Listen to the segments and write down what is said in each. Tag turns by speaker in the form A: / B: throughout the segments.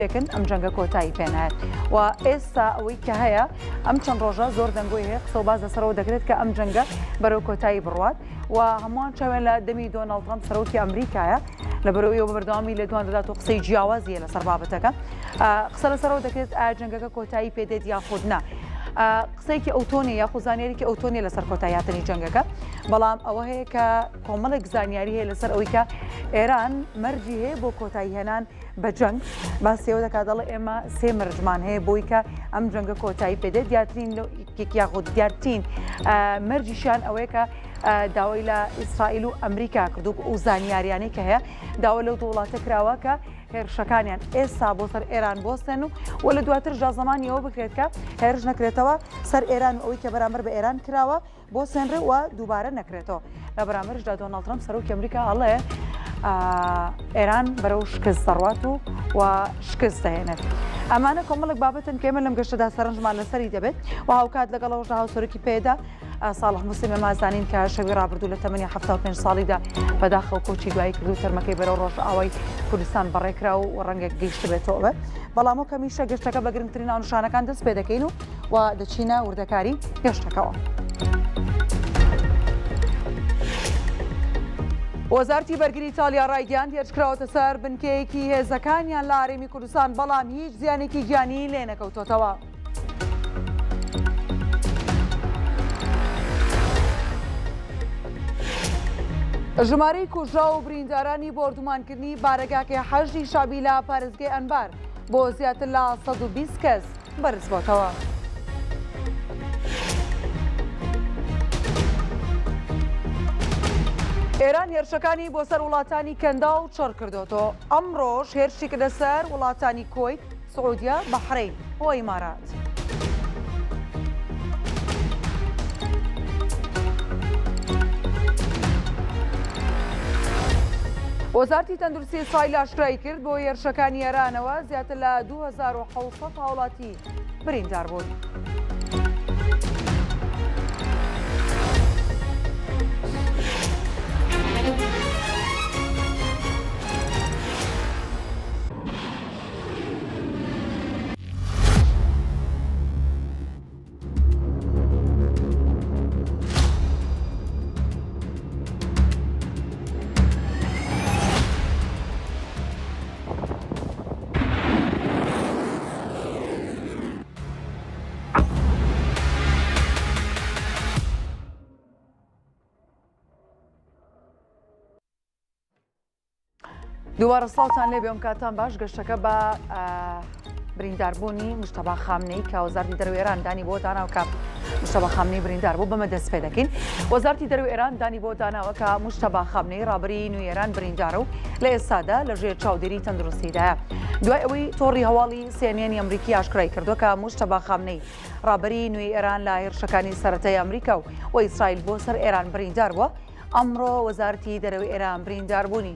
A: لكن ئەم جەنگە کۆتایی پێنایەت و ئێستا ئەوەی کە هەیە ئەم چەند ڕۆژە زۆر دەنگۆی هەیە قسە و باز لەسەرەوە دەکرێت کە ئەم جەنگە بەرەو کۆتایی بڕوات و هەمووان چاوێن لە دەمی دۆناڵد ترامپ سەرۆکی ئەمریکایە لەبەرەوەی ئەوە بەردەوامی لە دوان دەدات و قسەی جیاوازیە لەسەر بابەتەکە قسە لەسەرەوە دەکرێت ئایا جەنگەکە کۆتایی پێدێت یاخود نا قسەیەکی ئەوتۆنی یاخود زانیاریکی ئەوتۆنی لەسەر کۆتاییاتنی جەنگەکە بەڵام ئەوە هەیە کە کۆمەڵێک زانیاری هەیە لەسەر ئەوەی کە ئێران مەرجی هەیە بۆ کۆتایی هێنان بە جەنگ باسیەوە دەکات دەڵێ ئێمە سێ مەرجمان هەیە بۆی کە ئەم جەنگە کۆتایی پێدێت دیارترین یاخود دیارترین مەرجیشیان ئەوەیە کە داوای لە ئیسرائیل و ئەمریکا کردو و زانیاریانەی کە هەیە داوا لەو وڵاتە کراوە کە هێرشەکانیان ئێستا بۆ سەر ئێران بۆستێن و لە دواتر زمانیەوە بکرێت کە هێرش نەکرێتەوە سەر ئێران ئەوەی کە بەرامبەر بە ئێران کراوە بۆ سێنرێ و دووبارە نەکرێتەوە لە بەرامبەرشدا دۆناڵد ترامپ سەرۆکی ئەمریکا هەڵەیە ئێران بەرەو شکست دەڕوات و شکست دەهێنێت. ئەمانە کۆمەڵک بابەتن کە ئێمە لەم گەشتەدا سەرنجمان لەسەری دەبێت و هاوکات لەگەڵەوەشدا هاوسەرۆکی پێدا ساڵح موسیمە مازانین کە شەوی ڕابردوو لە تەمەنی 75 ساڵیدا بەداخەوە کۆچی دوایی کردو تەرمەکەی بەرەو ڕۆژ ئاوای کوردستان بەڕێکرا و ڕەنگێک گەیشت بێتەوە بەڵام و کەمیشە گەشتەکە بە گرنگترین ناونشانەکان دەست پێ دەکەین و دەچینە وردەکاری گەشتەکەەوە. وەزارەتی بەرگری ئیتالیا ڕایگەیاند هێرشکراوەتە سەر بنکەیەکی هێزەکانیان لە هەرێمی کوردستان بەڵام هیچ زیانێکی گیانی لێ نەکەوتۆتەوە. ژمارەی کوژرا و بریندارانی بۆردومانکردنی بارەگاکە حەژی شابی لە پارێزگای ئەنبار بۆ زیاتر لە 120 کەس بەرز بۆتەوە. ئێران هێرشەکانی بۆ سەر وڵاتانی کەندا و چڕ کردوەوە. ئەمڕۆژ هێرشی کردە سەر وڵاتانی کۆیت، سعودیا، بەحرەین و ئیمارات. وەزارەتی تەندروستی ئیسرائیل ئاشکرای کرد بۆ هێرشەکانی ئێرانەوە زیاتر لە 2700 هاوڵاتی بریندار بوون. دووبارە ساڵتان لێ بێم کاتان باش گەشتەکە بە برینداربوونی مشتەبا خامنەی کە وەزارەتی دەرەوەی ئێران دانی بۆ داناوە کە مشتەبا خامنەی بریندار بوو بەمە دەست پێ دەکەین. وەزارەتی دەرەوەی ئێران دانی بۆ داناوە کە مشتەبا خامنەی ڕابری نوێی ئێران بریندارە و لە ئێستادا لە ژێر چاودێری تەندروستیدایە. دوای ئەوەی تۆڕی هەواڵی سێنێنی ئەمریکی ئاشکرای کردووە کە مشتەبا خامنەی ڕابری نوێی ئێران لە هێرشەکانی سەرەتای ئەمریکا و ئیسرائیل بۆ سەر ئێران بریندار بووە. ئەمڕۆ وەزارەتی دەرەوەی ئێران برینداربوونی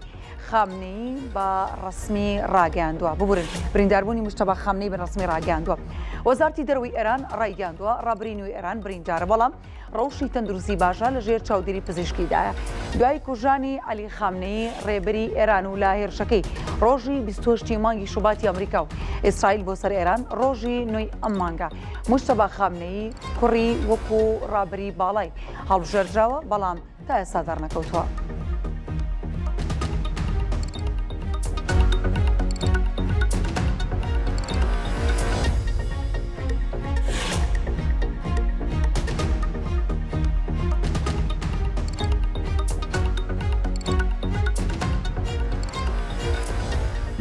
A: خامنەی بە ڕسمی ڕاگەاندووە ببورن برینداربوونی مشتەبا خامنەی بە ڕسمی ڕاگەاندووە. وەزارەتی دەرەوەی ئێران ڕایگەاندووە ڕابری نوێی ئێران بریندارە بەڵام ڕەوشی تەندروستی باشە لە ژێر چاودێری پزیشکیدایە. دوای کوژانی عەلی خامنەی ڕێبەری ئێران و لە هێرشەکەی ڕۆژی 28 مانگی شوباتی ئەمریکا و ئیسرائیل بۆ سەر ئێران ڕۆژی 9 ئەم مانگە مشتەبا خامنەی کوڕی وەکو ڕابری باڵای هەڵبژێردراوە بەڵام تا ئێستا دەرنەکەوتووە.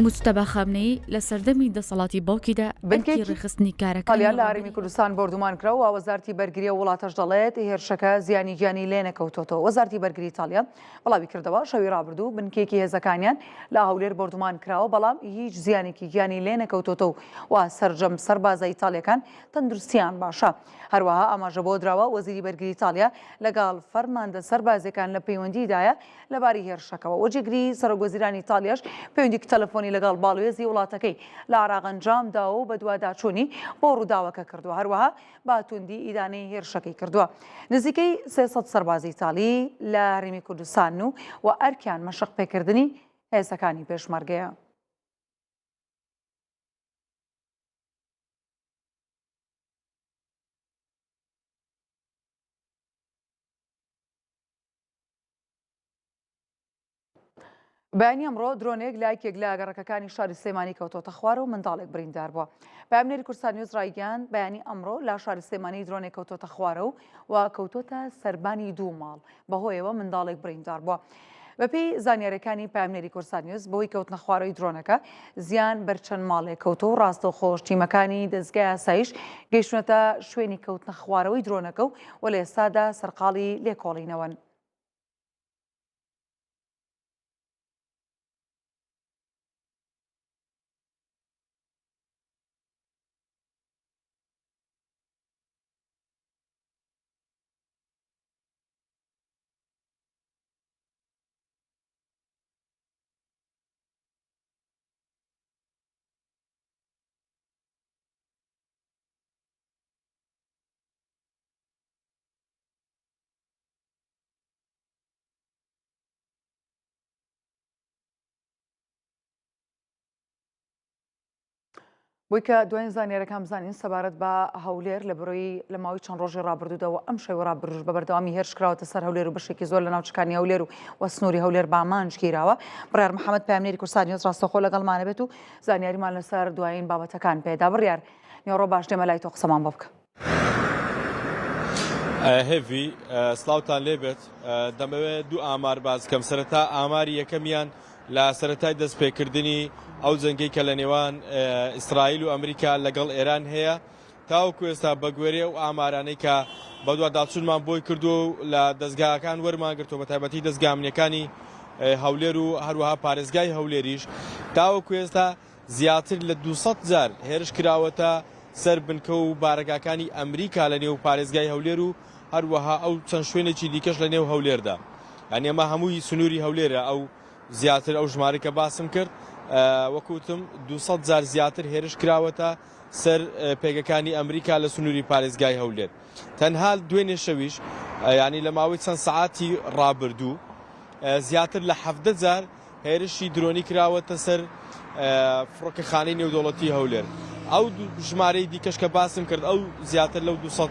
B: مجتەبا خامنەی لە سەردەمی دەسەڵاتی باوکیدا بەنکی ڕێخستنی کارەکانی
A: لە هەرێمی کوردستان بۆردومان کراوە وەزارەتی بەرگریە وڵاتەش دەڵێت هێرشەکە زیانی گیانی لێ نەکەوتۆتەوە. وەزارەتی بەرگری ئیتالیا وەڵامی کردەوە شەوی ڕابردوو بنکێکی هێزەکانیان لە هەولێر بۆردومان کراوە بەڵام هیچ زیانێکی گیانی لێ نەکەوتۆتەوە و سەرجەم سەربازە ئیتالیەکان تەندروستیان باشە. هەروەها ئاماژە بۆ دراوە وەزیری بەرگری ئیتالیا لەگەڵ فەرماندە سەربازەکان لە پەیوەندیدایە لەباری هێرشەکەەوە. وەجێگری سەرۆکوەزیرانی ئیتالیاش پەیوەندی تەلەفۆنی لەگەڵ باڵوێزی وڵاتەکەی لە عێراق ئەنجامدا و بە دوواداچوونی بۆ ڕووداوەکە کردووە. هەروەها باتوندی ئیدانەی هێرشەکەی کردووە. نزیکەی 300 سەربازی ئیتالی لە هەرێمی کوردستان و ئەرکیان مەشق پێکردنی هێزەکانی پێشمەرگەیە. بەیانی ئەمڕۆ درۆنێک لە یەکێک لە گەڕەکەەکانی شاری سلێمانی کەوتۆتە خوارە و منداڵێک بریندار بووە. پامنێری کورسان نیوز ڕایگەیاند بەیانی ئەمڕۆ لە شاری سلێمانی درۆنێک کەوتۆتە خوارە و کەوتۆتە سەربانی دوو ماڵ بەهۆیەوە منداڵێک بریندار بووە. بەپێی زانیاریەکانی پامنێری کورسان نیوز بەهۆی کەوتنە خوارەوەی درۆنەکە زیان بەرچەند ماڵێک کەوتۆ و ڕاستەوخۆش تیمەکانی دەستگای ئاسایش گەیشتونەتە شوێنی کەوتنە خوارەوەی درۆنەکە و لە ئێستادا سەرقاڵی لێکۆڵینەوەن. بۆی کە دوایین زانیاریەکان بزانین سەبارەت بە هەولێر لە بڕۆی لە ماوەی چەند ڕۆژی ڕابردوودەوە ئەم شەوە ڕابردوش بە بەردەوامی هێرشکراوەتە سەر هەولێر و بەشێکی زۆر لە ناوچەکانی هەولێر و سنووری هەولێر بامانجگیراوە. بڕیار محەممەد پامنێری کورسان نیوز ڕاستەخۆ لەگەڵمانە بێت و زانیاریمان لەسەر دوایین بابەتەکان پێدا. بڕیار نیۆڕۆ باش دێمە لای تۆ قسەمان بۆ بکە.
C: هێڤی سلااوتان لێبێت دەمەوێت دوو ئامار باز کەم سەرەتا ئاماری یەکەمیان لە سەرەتای دەستپێکردنی ئەو جەنگەی کە لە نێوان ئیسرائیل و ئەمریکا لەگەڵ ئێران هەیە تاوەکو ئێستا بەگوێرێ و ئامارانەی کە بەدووە داچوونمان بۆی کردو و لە دەستگاکان وەرمان گرتو بە تایبەتی دەستگامنیەکانی هەولێر و هەروەها پارێزگای هەولێریش تاوەکو ئێستا زیاتر لە 200 جار هێرش کراوەتە سەر بنکە و بارەگاکانی ئەمریکا لە نێو پارێزگای هەولێر و هەروەها ئەو چەند شوێنێکی دیکەش لە نێو هەولێردا. ئەنی ئەمە هەمووی سنووری هەولێرە ئەو زیاتر ئەو ژمارەکە باسم کرد وەکوتم 200 جار زیاتر هێرش کراوەتە سەر پێگەکانی ئەمریکا لە سنووری پارێزگای هەولێر. تەنها دوێنێ شەویش ینی لە ماوەی چەند سەعاتی ڕابردوو زیاتر لە 70 جار هێرشی درۆنی کراوەتە سەر فڕۆکەخانەی نێودەوڵەتی هەولێر. ئەو ژمارەی دیکەش کە باسم کرد ئەو زیاتر لەو 200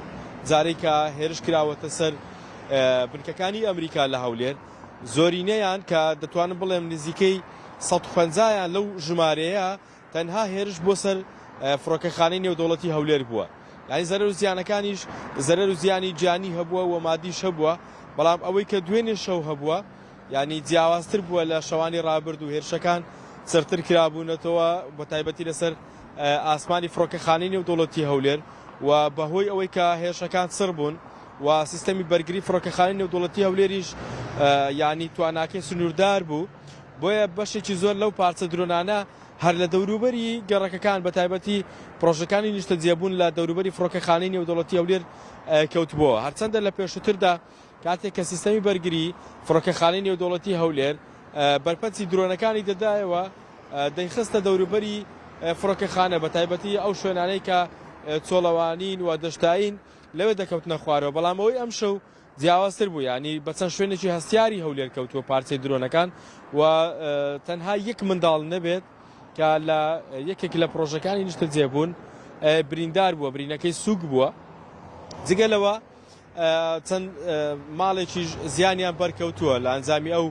C: جارێک کە هێرش کراوەتە سەر بنکەکانی ئەمریکا لە هەولێر زۆرینەیان کە دەتوانم بڵێم نزیکەی 150یان لەو ژمارەیە تەنها هێرش بۆ سەر فڕۆکەخانەی نێودەوڵەتی هەولێر بووە. یعنی زەرەر و زیانەکانیش زەرەر و زیانی جانی هەبووە و مادیش هەبووە، بەڵام ئەوەی کە دوێنێ شەو هەبووە ینی جیاوازتر بووە لە شەوانی ڕابرد و هێرشەکان سەرتر کرابوونەتەوە بە تایبەتی لەسەر ئاسمانی فڕۆکەخانەی نێودەوڵەتی هەولێر و بەهۆی ئەوەی کە هێرشەکان سڕ بوون و سیستەمی بەرگری فڕۆکەخانەی نێودەوڵەتی هەولێریش ینی تواناکەی سنووردار بوو، بۆیە بەشێکی زۆر لەو پارچە درۆنانە هەر لە دەوروبەری گەڕەکەکان بە تایبەتی پرۆژەکانی نیشتە جێبوون لە دەوروبەری فڕۆکەخانەی نێودەوڵەتی هەولێر کەوتبووە. هەرچەندە لە پێشووتردا کاتێک کە سیستەمی بەرگری فڕۆکەخانەی نێودەوڵەتی هەولێر بەرپەرچی درۆنەکانی دەدایەوە دەیخستە دەوروبەری فڕۆکەخانە بە تایبەتی ئەو شوێنانەی کە چۆڵەوانین و دەشتاین لەوێ دەکەوتنە خوارەوە، بەڵام ئەوەی ئەم شەو جیاوازتر بوو، ینی بە چەند شوێنێکی هەستیاری هەولێر کەوتووە پارچەی درۆنەکان و تەنها یەک منداڵ نەبێت کە لە یەکێک لە پرۆژەکانی نیشتە جێبوون بریندار بووە، برینەکەی سووک بووە. جگەلەوە چەند ماڵێکیش زیانیان بەرکەوتووە لە ئەنجامی ئەو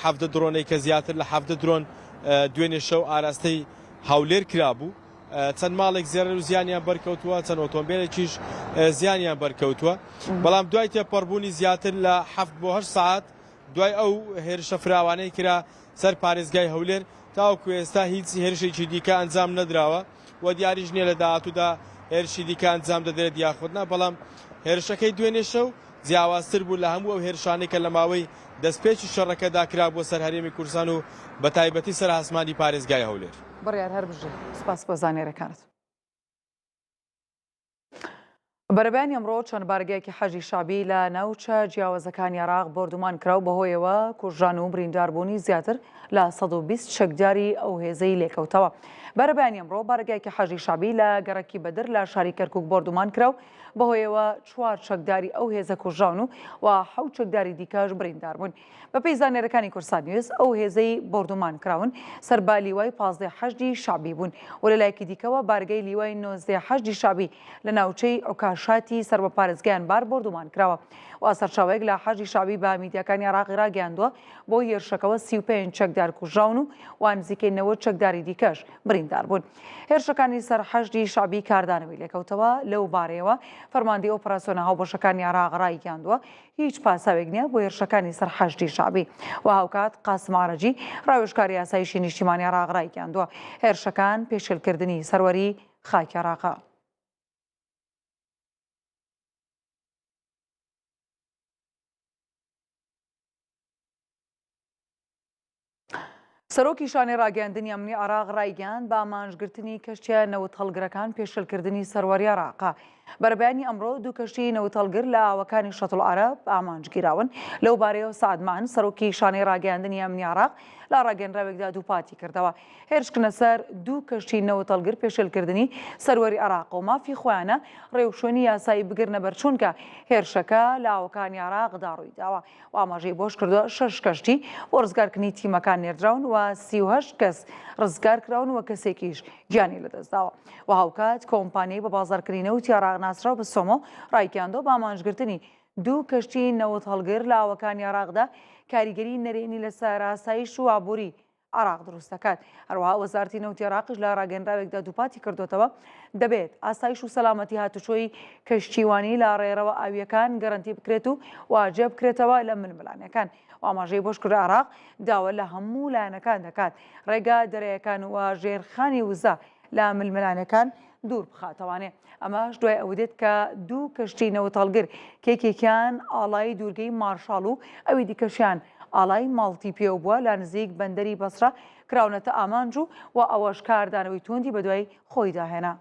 C: 70 درۆنەی کە زیاتر لە 70 درۆن دوێنێ شەو ئاراستەی هەولێر کرابوو. چەند ماڵێک زێرە و زیانیان بەرکەوتووە، چەند ئۆتۆمبیلێکیش زیانیان بەرکەوتووە، بەڵام دوای تێپەڕبوونی زیاتر لە 7 بۆ 8 ساعت دوای ئەو هێرشە فراوانەی کرا سەر پارێزگای هەولێر تاوەکو ئێستا هیچ هێرشێکی دیکە ئەنجام نەدراوە و دیاریش نییە لە داهاتوودا هێرشی دیکە ئەنجام دەدرێت یاخودنا، بەڵام هێرشەکەی دوێنێ شەو جیاوازتر بوو لە هەموو ئەو هێرشانەی کە لە ماوەی دەستپێکی شەڕەکەدا کرا بۆ سەر هەرێمی کوردستان و بە تایبەتی سەر ئاسمانی پارێزگای هەولێر.
A: بڕیار هەر بژێ سپاس بۆ زانیاریەکانت. بەرەبیانی ئەمڕۆ چەند بارگایەکی حەجی شابی لە ناوچە جیاوازەکانی عێراق بردومان کراو بەهۆیەوە کوژران و برینداربوونی زیاتر لە 120 شەکداری ئەو هێزەی لێکەوتەوە. بەرەبیانی ئەمڕۆ بارگایکی حەجی شعبی لە گەڕەکی بەدر لە شاری کەرکووک بردومان کراو بەهۆیەوە 4 چەکداری ئەو هێزە کوژراون و 7 چەکداری دیکەش بریندار بوون. بەپێی زانێرەکانی کورسان نیوز ئەو هێزەی بردومان کراون سەربا لیوای 15 حەجی شعبی بوون و لەلایەکی دیکەوە بارگای لیوای 19 حەجی شعبی لە ناوچەی ئۆکاشاتی سەربەپارێزگایان بار بردومان کراوە و سەرچاوەیەک لە حەجی شعبی بە میدیاکانی عێراقی ڕاگەیاندووە بۆ هێرشەکەەوە 35 چەکدار کوژراون و وان نزیکەی 90 چەکداری دیکەش بریندار بوون. هێرشەکانی سەر حەجی شعبی کاردانەوەی لێکەوتەوە لەو بارەیەوە فەرماندەی ئۆپەراسیۆنە هاوبەشەکانی عێراق ڕایگەیاندووە هیچ پاساوێک نییە بۆ هێرشەکانی سەر حەجی شعبی و هاوکات قاسم عەرەجی ڕاوێژکاری یاسایشی نیشتیمانی عێراق ڕایگەیاندووە هێرشەکان پێشێلکردنی سەروەری خاکی عێراقە. سەرۆکی شانۆی ڕاگەاندنی ئەمنی عێراق ڕایگەیاند بە ئامانجگرتنی کەشتیە نەوت هەڵگرەکان پێشێلکردنی سەروەری عێراقە. بەرەبەیانی ئەمڕۆ دوو کەشتی نەوت هەڵگر لە ئاوەکانی شەتڵ عەرەب ئامانجگیراون لەو بارەیەوە سعدمان سەرۆکی شانۆی ڕاگەاندنی ئەمنی عێراق لە ڕاگەنراوێکدا دووپاتی کردەوە. هێرشکنە سەر دوو کەشتی نەوت هەڵگر پێشێلکردنی سەروەری عێراق و مافی خۆیانە ڕێوشوێنی یاسایی بگرنە بەرچوونکە هێرشەکە لە ئاوەکانی عێراقدا ڕوویداوە و ئاماژەی بۆش کردووە 6 کەشتی بۆ ڕزگارکردنی تیمەکان نێردراون و 38 کەس ڕزگار کراون و کەسێکیش گیانی لەدەستداوە و هاوکات کۆمپانیای بە بازاڕکردنی نەوتی عێراق ناسراو بە سۆمۆ ڕایگەیاندووە بە ئامانجگرتنی دوو کەشتی نەوت هەڵگر لە ئاوەکانی عێراقدا کاریگەری نەرێنی لەسەر ئاسایش و ئابووری عێراق دروست دەکات. هەروەها وەزارەتی نەوتی عێراقیش لە ڕاگەنراوێکدا دووپاتی کردوتەوە دەبێت ئاسایش و سەلامەتی هاتوچۆی کەشتیوانی لە ڕێرەوە ئاویەکان گەرانتی بکرێت و واجب بکرێتەوە لە ململانیەکان و ئاماژەی بۆش کرد عێراق داوە لە هەموو لایەنەکان دەکات ڕێگا دەرەیەکان و ژێرخانی وزە لە ململانەکان دوور بخاتەوانێ. ئەمەش دوای ئەوە دێت کە دوو کەشتی نەوت هەڵگر کێکێکیان ئاڵای دوورگەی مارشاڵ و ئەوی دیکەشیان ئاڵای ماڵتی پێو بووە لە نزیک بەندەری بەسرە کراونەتە ئامانج و ئەوەش کاردانەوەی توندی بە دوای خۆی داهێنا.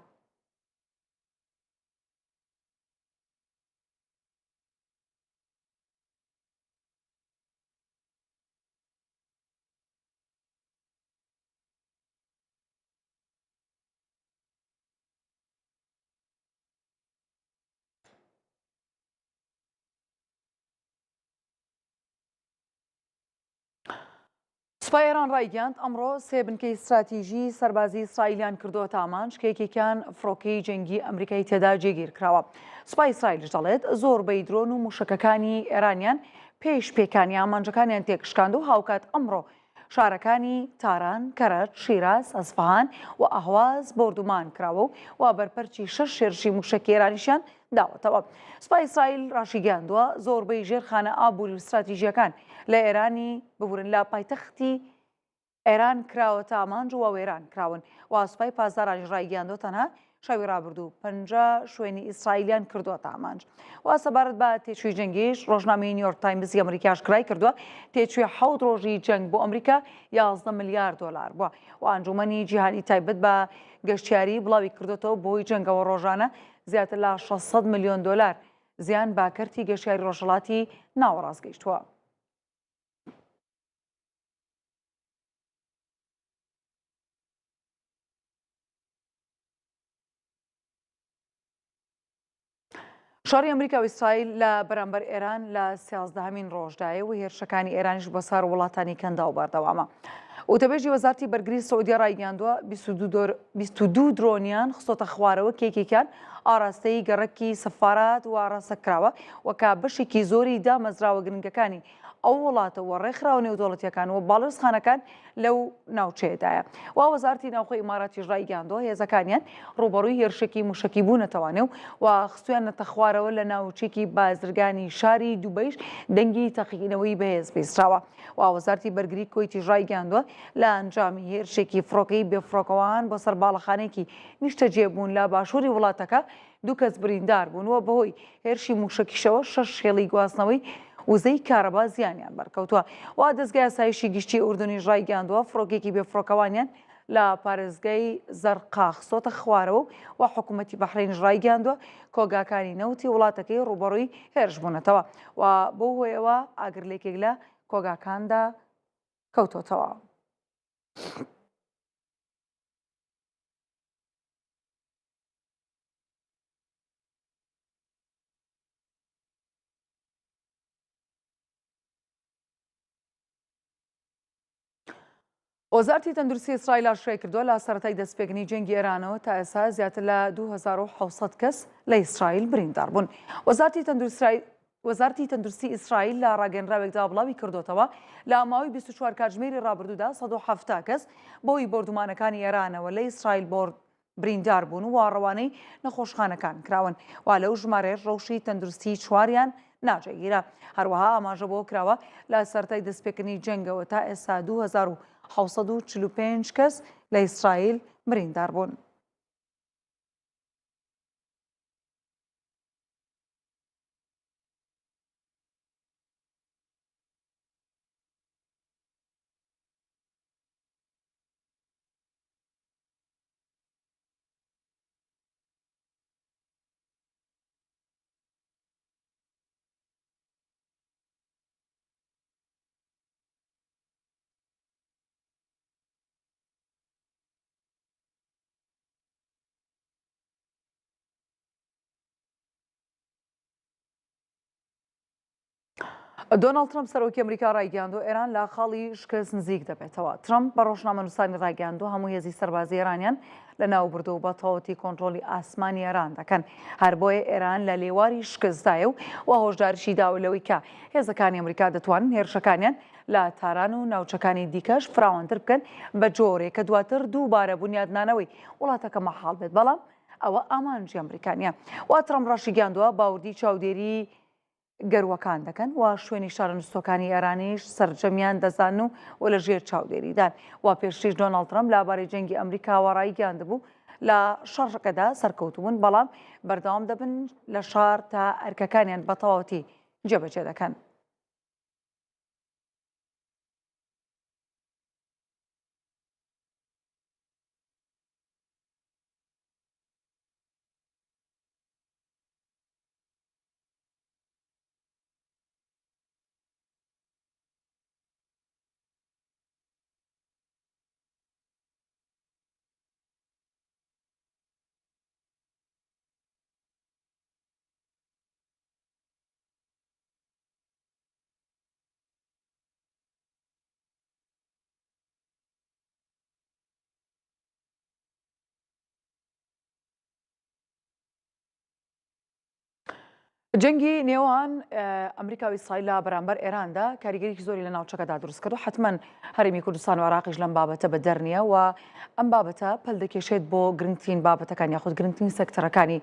A: سوپای ئێران ڕایگەیاند ئەمڕۆ سێ بنکەی استراتیژی سەربازی ئیسرائیلیان کردووەتە ئامانج کە یەکێکیان فڕۆکەی جەنگی ئەمریکای تێدا جێگیر کراوە. سوپای ئیسرائیلش دەڵێت زۆربەی درۆن و موشکەکانی ئێرانیان پێش پێکانی ئامانجەکانیان تێکشکاند و هاوکات ئەمڕۆ شارەکانی تاران، کەرەچ، شیراز، ئەسفەهان و ئەهواز بردومان کراوە و بەرپەرچی 6 شێرشی موشکی ئێرانیشیان داوەتەوە. سوپای ئیسرائیل ڕاشیگەیاندووە زۆربەی ژێرخانە ئابووری و استراتیژیەکان لە ئێرانی ببورن لە پایتەختی ئێران کراوەتە ئامانج و وێران کراون و سوپای پاسدارانیش ڕایگەیاندووە تەنها شەوی ڕابردوو 50 شوێنی ئیسرائیلیان کردووەتە ئامانج و سەبارەت بە تێچووی جەنگیش ڕۆژنامەی نیویۆرک تایمزی ئەمریکاش کرای کردووە تێچووی 7 ڕۆژی جەنگ بۆ ئەمریکا 11 ملیار دۆلار بووە و ئەنجومەنی جیهانی تایبەت بە گەشتیاری بڵاوی کردوێتەوە بۆی جەنگەوە ڕۆژانە زیاتر لە 600 ملیۆن دۆلار زیان باکەرتی گەشتیاری ڕۆژهەڵاتی ناوەڕاستگەیشتووە. شاری ئەمریکا و ئیسرائیل لە بەرامبەر ئێران لە 13هەمین ڕۆژدایە و هێرشەکانی ئێرانیش بە سار وڵاتانی کەندا و بەردەوامە. وتەبێژی وەزارەتی بەرگری سعودیە ڕایگەیاندووە 22 درۆنیان خستۆتە خوارەوە کێکێکیان ئاراستەی گەڕەکی سەفارات و ئاراستە کراوە وەکا بەشێکی زۆری دامەزراوە گرنگەکانی ئەو وڵاتەوە ڕێکخراوە نێودەوڵەتیەکان و باڵۆرسخانەکان لەو ناوچەیەدایە و وەزارەتی ناوخۆی ئیماراتی ڕایگەیاندووە هێزەکانیان ڕوبەڕووی هێرشێکی موشکی بوونەتەوانێ و خستویانەتە خوارەوە لە ناوچێکی بازرگانی شاری دووبەیش دەنگی تەقینەوەی بەهێز پێستراوە و وەزارەتی بەرگری کۆیتی ڕایگەیاندووە لە ئەنجامی هێرشێکی فڕۆکەی بێفڕۆکەوان بۆ سەر باڵەخانێکی نیشتەجێبوون لە باشووری وڵاتەکە دوو کەس بریندار بوون و بەهۆی هێرشی موشکیشەوە 6 شێڵی گواستنەوەی وزەی کارەبا زیانیان بەرکەوتووە و دەستگای ئاسایشی گشتی ئوردنیش ڕایگەیاندووە فڕۆکێکی بێفڕۆکەوانیان لە پارێزگای زەرقا خستۆتە خوارەوە و حکوومەتی بەحرینش ڕایگەیاندووە کۆگاکانی نەوتی وڵاتەکەی ڕوبەڕووی هێرش بوونەتەوە و بۆ هۆیەوە ئاگرلێکێک لە کۆگاکاندا کەوتۆتەوە. وەزارەتی تەندروستی ئیسرائیل ئاشکرای کردووە لە سەرەتای دەستپێکردنی جەنگی ئێرانەوە تا ئێستا زیاتر لە 2700 کەس لە ئیسرائیل بریندار بوون. وەزارەتی تەندروستی ئیسرائیل لە ڕاگەنراوێکدا بڵاوی کردوتەوە لە ماوەی 24 کاتژمێری ڕابردوودا 170 کەس بۆی بۆردومانەکانی ئێرانەوە لە ئیسرائیل بریندار بوون و ڕەوانەی نەخۆشخانەکان کراون وا لەو ژمارەیەش ڕەوشی تەندروستی چواریان ناجێگیرە. هەروەها ئاماژە بۆ کراوە لە سەرەتای دەستپێکردنی جەنگەوە تا ئێستا 2745 کەس لە ئیسرائیل بریندار بوون. دۆناڵد ترامپ سەرۆکی ئەمریکا ڕایگەیاندووە ئێران لە خاڵی شکست نزیک دەبێتەوە. ترامپ بە ڕۆژنامەنووسانی ڕایگەیاندووە هەموو هێزی سەربازی ئێرانیان لە ناوبردو بە تەواوەتی کۆنتڕۆلی ئاسمانی ئێران دەکەن. هەر بۆیە ئێران لە لێواری شکستدایە و هۆشداریشی داوە لەوەی کە هێزەکانی ئەمریکا دەتوانن هێرشەکانیان لە تاران و ناوچەکانی دیکەش فراوانتر بکەن بە جۆرێک کە دواتر دووبارە بنیادنانەوەی وڵاتەکە مەحاڵ بێت، بەڵام ئەوە ئامانجی ئەمریکانیە. وا ترامپ ڕاشیگەیاندووە باوردی چاودێری گەروەکان دەکەن و شوێنی شارەنووسەکانی ئێرانیش سەرجەمیان دەزان و لە ژێر چاودێریدان. وا پێشتریش دۆناڵد ترامپ لەبارەی جەنگی ئەمریکاوە ڕایگەیاندبوو لە شەڕەکەدا سەرکەوتوبوون، بەڵام بەردەوام دەبن لە شار تا ئەرکەکانیان بە تەواوەتی جێبەجێ دەکەن. جەنگی نێوان ئەمریکا و ئیسرائیل لە بەرامبەر ئێراندا کاریگەریی زۆری لە ناوچەکەدا دروست کرد و حتمما هەرێمی کوردستان و عێراقیش لەم بابەتە بە دەرنیە و ئەم بابەتە پەل دەکێشێت بۆ گرنگترین بابەتەکان یاخود گرنگترین سەکتەرەکانی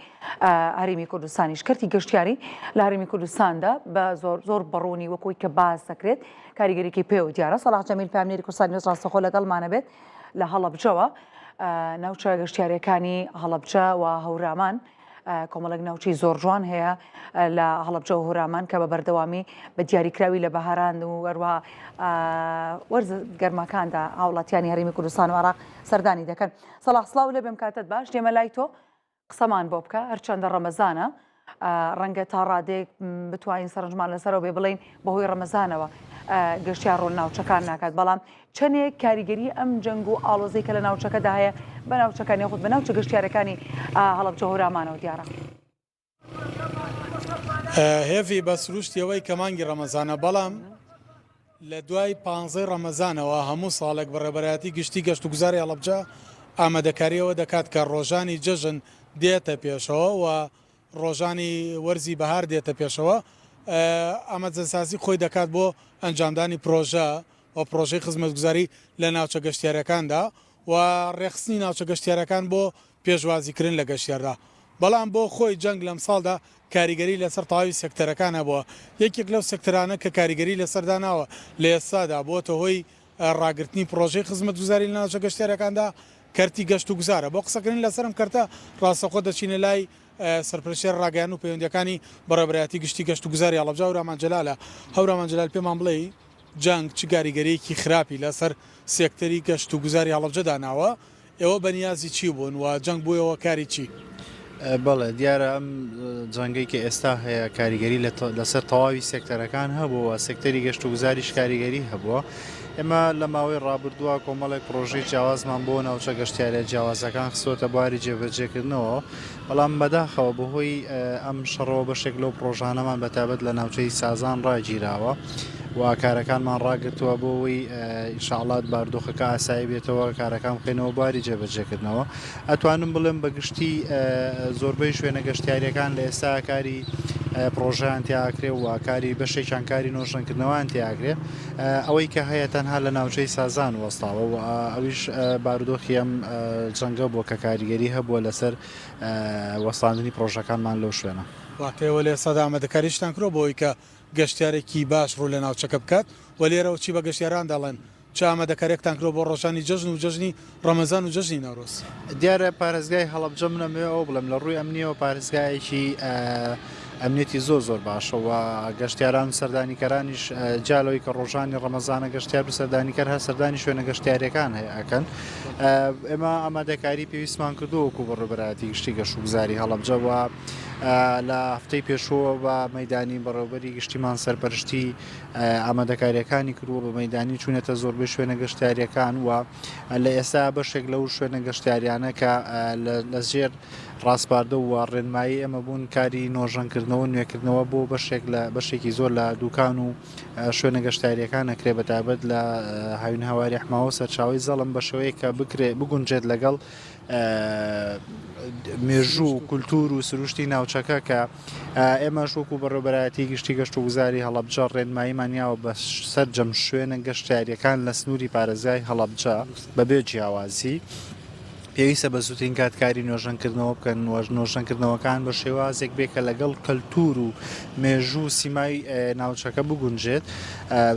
A: هەرێمی کوردستانی. شکرتی گەشتیاری لە هەرێمی کوردستاندا بە زۆر بەڕوونی وەکوی کە باز دەکرێت کاریگەریەکی پێ و دیارە. سەلاح جەمیل پامنێری کوردستانی نوێژ ڕاستەخۆ لەگەڵمانە بێت لە هەڵەبجەوە، ناوچە گەشتیاریەکانی هەڵەبجە و هەورامان. کۆمەڵک ناوچەی زۆر جوان هەیە لە هەڵەبجە و هورامان کە بە بەردەوامی بە دیاریکراوی لە بەهاران و وەروە وەرزە گەرمەکاندا هاوڵاتیانی هەرێمی کوردستان و عێراق سەردانی دەکەن. سەلاح سڵاو لێ بێم کاتت باش، دێمە لای تۆ قسەمان بۆ بکە. هەرچەندە ڕەمەزانە ڕەنگە تا ڕادێک بتوانین سەرنجمان لەسەرەوە بێ بڵین بەهۆی ڕەمەزانەوە گەشتیار ڕۆڵ ناوچەکان ناکات، بەڵام چەندێک کاریگەری ئەم جەنگ و ئاڵۆزەی کە لە ناوچەکەدا هەیە بە ناوچەکانی خودت بە ناوچە گەشتیارەکانی هەڵەبجە و هورامانەوە دیارە.
D: هێڤی بە سروشتیەوەی کە مانگی ڕەمەزانە، بەڵام لە دوای 15 ڕەمەزانەوە هەموو ساڵێک بەڕێبەرایەتی گشتی گەشت و گوزاری هەڵەبجە ئامادەکاریەوە دەکات کە ڕۆژانی جەژن دێتە پێشەوە و ڕۆژانی وەرزی بەهار دێتە پێشەوە. ئامادەسازی خۆی دەکات بۆ ئەنجامدانی پرۆژە و پرۆژەی خزمەتگوزاری لە ناوچە گەشتیارەکاندا و ڕێخستنی ناوچە گەشتیارەکان بۆ پێشوازیکردن لە گەشتیاردا. بەڵام بۆ خۆی جەنگ لەم ساڵدا کاریگەری لەسەر تەواوی سێکتەرەکانە بووە. یەکێک لەو سێکتەرانە کە کاریگەری لەسەرداناوە لە ئێستادا بۆتە هۆی ڕاگررتنی پرۆژەی خزمەتگوزاری لە ناوچە گەشتیارەکاندا کەرتی گەشت و گوزارە. بۆ قسەکردن لەسەرم کەرتە ڕاستەخۆ دەچینە لای سەرپرشتێر ڕاگەیان و پەیوەندیەکانی بەڕێبەرایەتی گشتی گەشت و گوزاری هەڵەبجە هەورامان جەلالە. هەورامان جەلال پێمان بڵێ جەنگ چ کاریگەریەکی خراپی لەسەر سێکتەری گەشت و گوزاری هەڵەبجە داناوە، ئێوە بەنیازی چی بوون و جەنگ بوویەوە کاری چی؟
E: بەڵێ دیارە ئەم جەنگەی کە ئێستا هەیە کاریگەری لەسەر تەواوی سێکتەرەکان هەبووە، سێکتەری گەشت و گوزاریش کاریگەری هەبووە. ئێمە لە ماوەی ڕابردووە کۆمەڵێک پرۆژەی جیاوازمان بۆ ناوچە گەشتیارە جیاوازەکان خستۆتە بواری جێبەجێکردنەوە بەڵام بەداخەوە بەهۆی ئەم شەڕەوە بەشێک لەو پرۆژانەمان بەتابەت لە ناوچەی سازان ڕاگیراوە و کارەکانمان ڕاگرتووە بۆەوەی ئینشاءڵڵات باردۆخەکە ئاسایی بێتەوە کارەکان بخێنەوە بواری جێبەجێکردنەوە ئەتوانم بڵێم بەگشتی زۆربەی شوێنە گەشتیاریەکان لە ئێستا کاری پرۆژیان تیاکرێ و کاری بەشێکیان کاری نۆژەنکردنەوەیان تیاگرێ ئەوەی کە هەیە تەنها لە ناوچەی سازان وەستاوە و ئەویش بارودۆخی ئەم جەنگە بووە کە کاریگەری هەبووە لەسەر وەستاندنی پرۆژەکانمان لەو شوێنە
D: واتەوە لێ سەدا ئامادەکاریشتان کرۆ بۆی کە گەشتیارێکی باش ڕوو لە ناوچەکە بکات و لێرەوە چی بە گەشتیاران دەڵێن چ ئامادەکاریەکتان کرۆ بۆ ڕۆژانی جەژن و جەژنی ڕەمەزان و جەژنی نەورۆز
E: دیارە پارێزگای هەڵەبجە منەمێ ئەو بڵم لە ڕووی ئەمنیەوە پارێزگایەکی ئەمنێتی زۆر باشەوە گەشتیاران و سەردانیکەرانیش جالەوەی کە ڕۆژانی ڕەمەزانە گەشتیار و سەردانیکەر هە سەردانی شوێنە گەشتیارەکان هەیەکەن ئێمە ئامادەکاری پێویستمان کردووەکو بە ڕێبەراتی گشتی گەشتوگزاری هەڵەبجەوە لە هەفتەی پێشەوە بە مەدانی بەڕێوەبەری گشتیمان سەرپەرشتی ئامادەکاریەکانی کردووە بە مەدانی چوونێتە زۆربەی شوێنە گەشتیاریەکان و لە ئێستا بەشێک لەو شوێنە گەشتیاریانە کە لە ژێر ڕاستپاردە و ڕێنمایی ئەمە بوون کاری نۆژەنکردنەوە نوێکردنەوە بۆ بەشێکی زۆر لە دوکان و شوێنە گەشتاریەکان ئەکرێ بەتابەت لە هاوین هەواری حماوە سەرچاوی زەڵم بە شێوەیە کە بگونجێت لەگەڵ مێژوو و کولتور و سروشتی ناوچەکە کە ئێمە شوکو بەڕێبەرایەتی گشتی گەشت و گوزاری هەڵەبجە ڕێنماییمانیاوە بە سەرجەم شوێنە گەشتیاریەکان لە سنووری پارێزگای هەڵەبجە بەبێ جیاوازی پێویستە بە زووترین کاتکاری نۆژەنکردنەوە بکەن نۆژەنکردنەوەکان بە شێوازێک بێکە لەگەڵ کەلتور و مێژوو سیمای ناوچەکە بگونجێت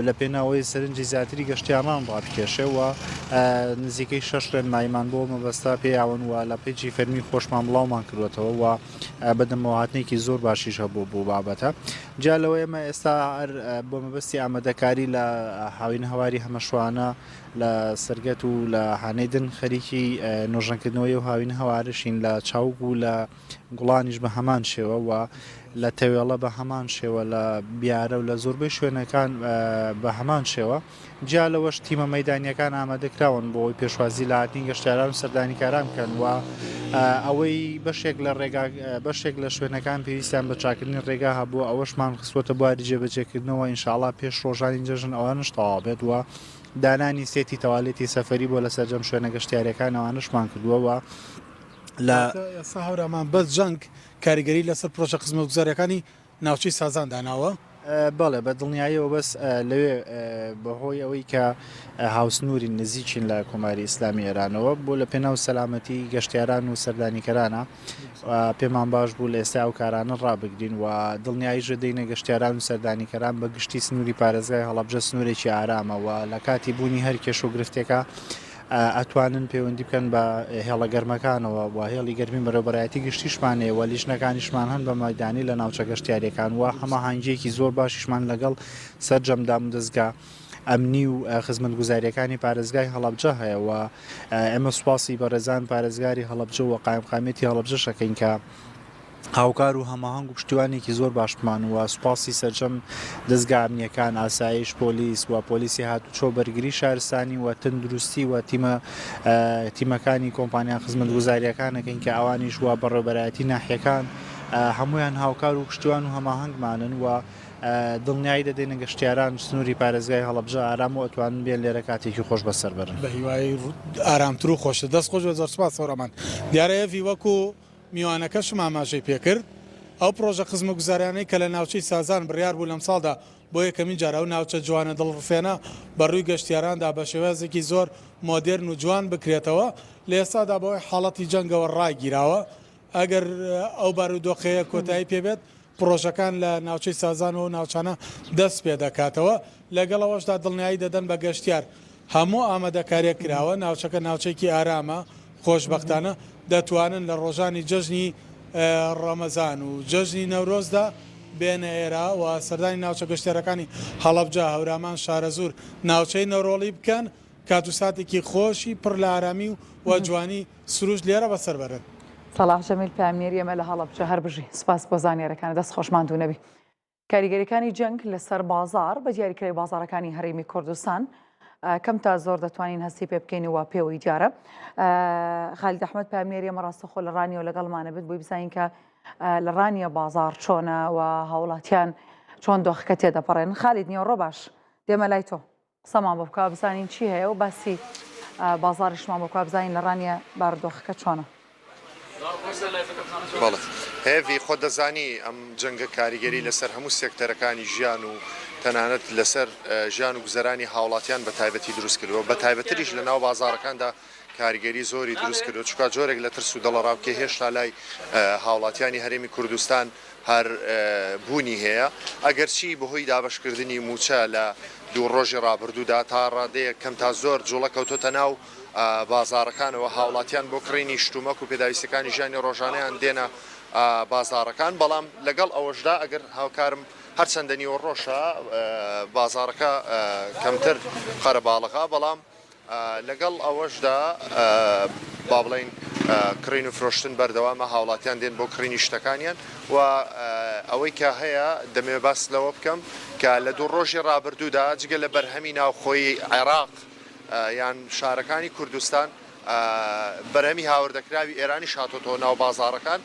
E: لە پێناوەی سەرنجی زیاتری گەشتیاران ڕابکێشێەوە نزیکەی 6 ڕێنماییمان بۆ مەبەستا پێیاون وە لە پێیجی فەرمی خۆشمان بڵاومان کردوێتەوە و بەدەمەواتنێکی زۆر باشیش هەبوو بۆ بابەتە جا لەوە ئێمە ئێستا بۆ مەبەستی ئامادەکاری لە هاوین هەواری هەمەشوانە لە سەرگەت و لە هانەیدن خەریکی نۆژەنکردنەوەی و هاوین هەوارشین لە چاوگ و لە گوڵانیش بە هەمان شێوە و لە تەوێڵە بە هەمان شێوە لە بیارە و لە زۆربەی شوێنەکان بە هەمان شێوە جا لەوەش تیمە مەدانیەکان ئامادەکراون بۆی پێشوازی لە هاتنی گەشتیاران و سەردانیکاران بکەن و ئەوەی بەشێک لە شوێنەکان پێویستیان بە چاکردنی ڕێگا هەبوو ئەوەشمان خستوەتە بواری جێبەجێکردنەوە ئینشاءڵڵا پێش ڕۆژانی جەژن ئەوانش تەواو بێت وە دانانی سێتی تەواڵێتی سەفەری بۆ لە سەرجەم شوێنە گەشتیارەکان ئەوانشمان کردووەوە لە
D: ئێستا هەورامان بەس جەنگ کاریگەری لەسەر پرۆژە خزمەتگوزاریەکانی ناوچەی سازان داناوە
E: بەڵێ بە دڵنیاییەوە بەس لەوێ بەهۆی ئەوەی کە هاوسنووری نزیکین لە کۆماری ئیسلامی ئێرانەوە بۆ لە پێناو سەلامەتی گەشتیاران و سەردانیکەرانە پێمان باش بوو لە ئێستا ئەو کارانە ڕابگرین و دڵنیایی ژەدەینە گەشتیاران و سەردانیکەران بە گشتی سنووری پارێزگای هەڵەبجە سنوورێکی ئارامەوە لە کاتی بوونی هەر کێش و گرفتێکە ئەتوانن پەیوەندی بکەن بە هێڵە گەرمەکانەوە و هێڵی گەرمی بەرەبەرایەتی گشتیشمانەیە و لیژنەکانیشمان هەن بە مەدانی لە ناوچە گەشتیارەکان وە هەماهنگگیەکی زۆر باشیشمان لەگەڵ سەرجەمدام دەستگا ئەمنی و خزمەتگوزاریەکانی پارێزگای هەڵەبجە هەیە و ئێمە سوپاسی بەڕێزان پارێزگاری هەڵەبجە و قایمقامێتی هەڵەبجە شەکەین کە هاوکار و هەماهەنگ و پشتیوانێکی زۆر باشمان وە سوپاسی سەرجەم دەستگا ئەمنیەکان ئاسایش پۆلیس و پۆلیسی هاتوچۆ بەرگری شارستانی و تەندروستی و تیمەکانی کۆمپانیان خزمەتگوزاریەکانەکەین کە ئەوانیش وە بەڕێبەرایەتی ناحیەکان هەمویان هاوکار و پشتیوان و هەماهەنگمانن و دڵنیایی دەدەینە گەشتیاران سنووری پارێزگای هەڵەبجە ئارام و ئەتوانن بێن لێرە کاتێکی خۆش بەسەر بەرن
D: بە هیوای ئارامتر و خۆشە دەست خۆش بە زۆر سوپاس سەوڕەمان دیارەیەوی وەکو میوانەکەشم ئاماژەی پێکرد ئەو پرۆژە خزمەتگوزاریانەی کە لە ناوچەی سازان بڕیار بوو لەم ساڵدا بۆ یەکەمین جارە و ناوچە جوانە دڵڕفێنە بەڕووی گەشتیاراندا بە شێوازێکی زۆر مۆدێرن و جوان بکرێتەوە لە ئێستادا بەوەی حاڵەتی جەنگەوە ڕاگیراوە ئەگەر ئەو بارودۆخەیە کۆتایی پێبێت پرۆژەکان لە ناوچەی سازان و ناوچانە دەست پێ دەکاتەوە لەگەڵەوەشدا دڵنیایی دەدەن بە گەشتیار هەموو ئامادەکاریە کراوە ناوچەکە ناوچێکی ئارامە خۆشبەختانە دەتوانن لە ڕۆژانی جەژنی ڕەمەزان و جەژنی نەورۆزدا بێنە ئێرە و سەردانی ناوچە گەشتیارەکانی هەڵەبجە هەورامان شارەزور ناوچەی نەڕۆڵی بکەن کات و ساتێکی خۆشی پڕ لە ئارامی و جوانی سروش لێرە بەسەر بەرن
A: سەلاح جەمیل پامێری ئەمە لە هەڵەبجە هەر بژی سپاس بۆ زانیارەکانە دەست خۆشماندوو نەبی کاریگەریەکانی جەنگ لەسەر بازار بە دیاریکراوی بازارەکانی هەرێمی کوردستان کەم تا زۆر دەتوانین هەستی پێ بکەین و پێوەی دیارە. خالید ئەحمەد پامێری ئەمە ڕاستەخۆ لە ڕانیەوە لەگەڵمانە بێت بۆی بزانین کە لە ڕانیە بازار چۆنە و هاوڵاتیان چۆن دۆخەکە تێدەپەڕێن. خالید نیوەڕۆ باش دێمە لای تۆ قسەمان بۆ بکە بزانین چی هەیە و باسی بازاڕیشمان بۆ بکە بزانین لە ڕانیە بارودۆخەکە چۆنە.
F: بەڵێ هێوی خۆ دەزانی ئەم جەنگە کاریگەری لەسەر هەموو سێکتەرەکانی ژیان و تەنانەت لەسەر ژیان و گوزەرانی هاوڵاتیان بە تایبەتی دروست کردەوە بە تایبەتریش لە ناو بازارەکاندا کاریگەری زۆری دروست کردو چکە جۆرێک لە ترس و دەڵەڕاوکە هێشتا لای هاوڵاتیانی هەرێمی کوردستان هەر بوونی هەیە ئەگەرچی بەهۆی دابشکردنی موچە لە دوو ڕۆژی ڕابردوودا تا ڕادەیە کەم تا زۆر جوڵە کەوتۆتە ناو بازارەکانەوە هاوڵاتیان بۆ کڕینی شتومەک و پێداویستەکانی ژیانی ڕۆژانەیان دێنە بازارەکان بەڵام لەگەڵ ئەوەشدا ئەگەر هاوکارم هەرچەندە نیوەڕۆژە بازارەکە کەمتر خەرە باڵغا بەڵام لەگەڵ ئەوەشدا با بڵین کڕین و فرۆشتن بەردەوامە هاوڵاتیان دێن بۆ کڕینی شتەکانیان و ئەوەی کە هەیە دەمێ باس لەوە بکەم کە لە دوو ڕۆژی ڕابردوودا جگە لە بەرهەمی ناوخۆی عێراق یان شارەکانی کوردستان بەرهەمی هاوردەکراوی ئێرانی شاتۆتۆ ناو بازارەکان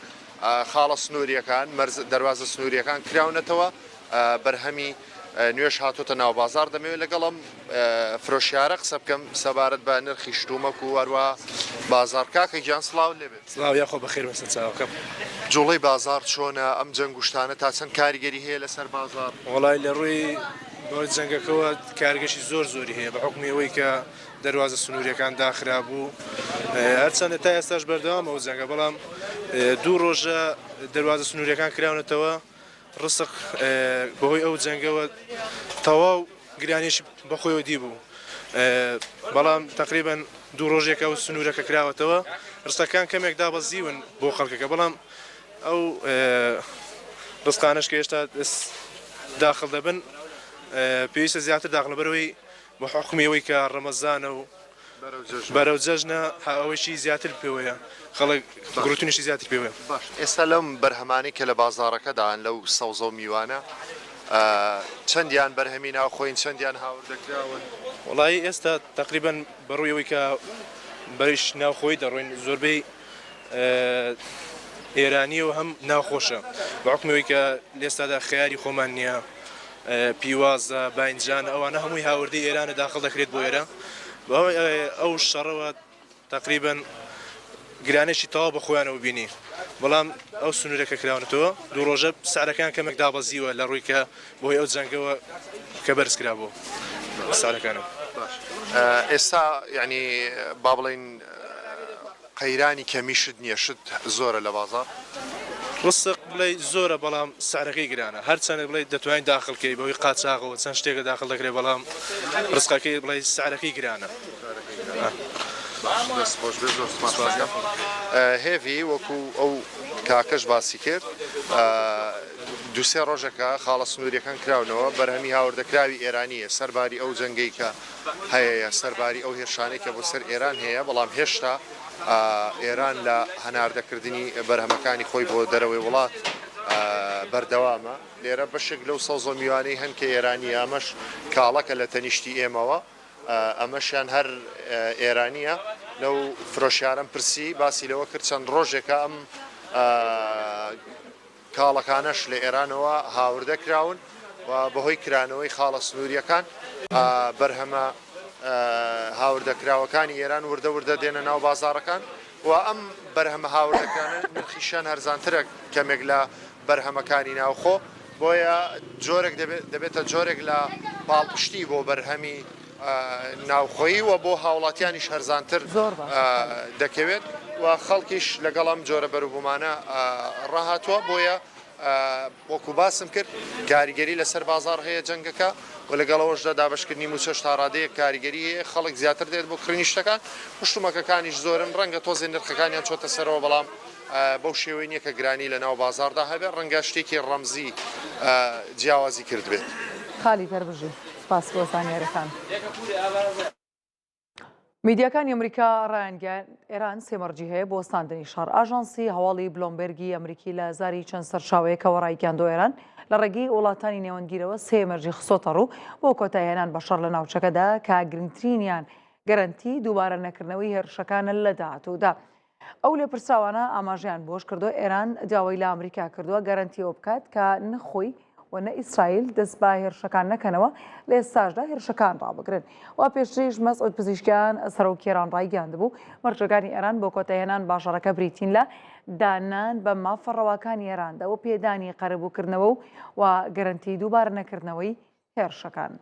F: خاڵە سنووریەکان دەواازە سنووریەکان کراونەتەوە بەرهەمی نوێش هاتوتە ناو بازار دەمەوێت لەگەڵم فرۆشیارە قسە بکەم سەبارەت بە نرخی شتومەک و هەروە بازار کاکە گیان سڵاو لێبێت
G: سڵاو یاخۆ بەخێر بەسەر چاوەکەم
F: جوڵەی بازار چۆنە ئەم جەنگوشتانە تا چەند کاریگەری هەیە لەسەر بازار
G: وڵای لە ڕووی بۆ جەنگەکەەوە کارگەشی زۆری هەیە بە حکمی ئەوەی کە دەواازە سنووریەکان داخرا بوو هەرچەندە تا ئێستاش بەردەوامە و جەنگە بەڵام دوو ڕۆژە دەواازە سنووریەکان کراونەتەوە ڕسق بەهۆی ئەو جەنگەوە تەواو گرانیشی بەخۆیەوە دی بوو بەڵام تقریبان دوو ڕۆژێکە و سنوورەکە کراوەتەوە ڕستەکان کەمێک دابەزیون بۆ خەڵکەکە بەڵام ئەو ڕستانش کە هێشتا داخل دەبن پێویستە زیاتر داخل بەرەوەی بە حکمیەوەی کە ڕەمەزانە و بەرەو جەژنە ئەوەیشی زیاتر پێوەیە خەڵک گروتونیشی زیاتر پێوەیە.
F: باش ئێستا لەم بەرهەمانی کە لە بازارەکەدان لەو سەوزە و میوانە چەندیان بەرهەمی ناوخۆین چەندیان هاوردەکراون
G: وڵی ئێستا تقریبان بەڕوویەوەی کە بەریش ناوخۆی دەڕۆین زۆربەی ئێرانی و هەم ناوخۆشە بە حکمەوەی کە لێستادا خیاری خۆمان نییە پیوازە باینجان ئەوانە هەمووی هاوردی ئێرانە داخل دەکرێت بۆ ئێرە ئەو شەڕەوە تقریبا گرانێکی تەواو بە خۆیانەوە بینی بەڵام ئەو سنوورەکە کراونەتەوە دوو ڕۆژە سعرەکان کەمێک دابەزیوە لە ڕووی کە بۆی ئەو جەنگەوە کە بەرزکرا بوو ساڵەکانم.
F: ئێستا ینی با بڵین قەیرانی کەمیشت نییە شت زۆرە لە بازار
G: ڕستق بڵێ زۆرە بەڵام سعرەکەی گرانە هەرچەندە بڵێ دەتوانین داخلکەی بەوەی قاچاغەوە چەند شتێکە داخل دەکرێت بەڵام ڕستقەکەی بڵێ سعرەکەی گرانە.
F: هێوی وەکو ئەو کاکەش باسی کرد دوسێ ڕۆژەکە خاڵە سنووریەکان کراونەوە بەرهەمی هاوردەکراوی ئێرانیە سەرباری ئەو جەنگەی کە هەیە سەرباری ئەو هێرشانەی کە بۆ سەر ئێران هەیە بەڵام هێشتا ئێران لە هەناردەکردنی بەرهەمەکانی خۆی بۆ دەرەوەی وڵات بەردەوامە لێرە بەشێک لەو سەوزە میوانەی هەن کە ئێرانی ئەمەش کاڵەکە لە تەنیشتی ئێمەوە ئەمەشیان هەر ئێرانیە لەو فرۆشیارم پرسی باسی لەوە کرد چەند ڕۆژێکە ئەم کاڵەکانەش لە ئێرانەوە هاوردە کراون و بەهۆی کرانەوەی خاڵە سنووریەکان بەرهەمە هاوردەکراوەکانی ئێران وردە وردە دێنە ناو بازارەکان و ئەم بەرهەمە هاوردەکانە نرخیشان هەرزانترە کەمێک لە بەرهەمەکانی ناوخۆ بۆیە جۆرێک دەبێتە جۆرێک لە پاڵپشتی بۆ بەرهەمی ناوخۆیی و بۆ هاوڵاتیانیش هەرزانتر دەکەوێت و خەڵکیش لەگەڵم جۆرە بەروبوومانە ڕاهاتووە بۆیە وەکو باسم کرد کاریگەری لەسەر بازار هەیە جەنگەکە و لەگەڵەوەشدا دابشکردنی موچەش تا ڕادەیە کاریگەری هەیە خەڵک زیاتر دێت بۆ کڕینی شتەکان پشتومەکەکانیش زۆرن ڕەنگە تۆزێ نرخەکانیان چۆتە سەرەوە بەڵام بەو شێوەی نییە کە گرانی لە ناو بازاردا هەبێت ڕەنگە شتێکی ڕەمزی جیاوازی کرد بێت.
A: خالی هەربژی سپاس بۆ زانیاریەکان. میدیاکانی ئەمریکا ڕایانگەیان ئێران سێمەرجی هەیە بۆ ساندنی شەڕ. ئاژانسی هەواڵی بلۆمبەرگی ئەمریکی لە زاری چەند سەرچاوەیەکەوە ڕایگەاندۆ ئێران لە ڕێگەی وڵاتانی نێوەندگیرەوە سێ مەرجی خسۆتە ڕوو بۆ کۆتایهێنان بەشەڕ لە ناوچەکەدا کە گرنگترینیان گەرەنتی دووبارە نەکردنەوەی هێرشەکانە لە داهاتوودا. ئەو لێپرساوانە ئاماژیان بۆش کردو ئێران داوای لە ئەمریکا کردووە گەرەنتیەوە بکات کە نەخۆی و نە ئیسرائیل دەست بە هێرشەکان نەکەنەوە لە ئێستاشدا هێرشەکان ڕابگرن. وا پێشتریش مەسعود پزیشکیان سەرۆکیێران ڕایگەاندبوو مەرجەکانی ئێران بۆ کۆتایهێنان باشەڕەکە بریتین لە دانان بە مافەڕەوەکانی ئێراندا و پێدانی قەرەبووکردنەوە و گەرەنتی دووبارە نەکردنەوەی هێرشەکان.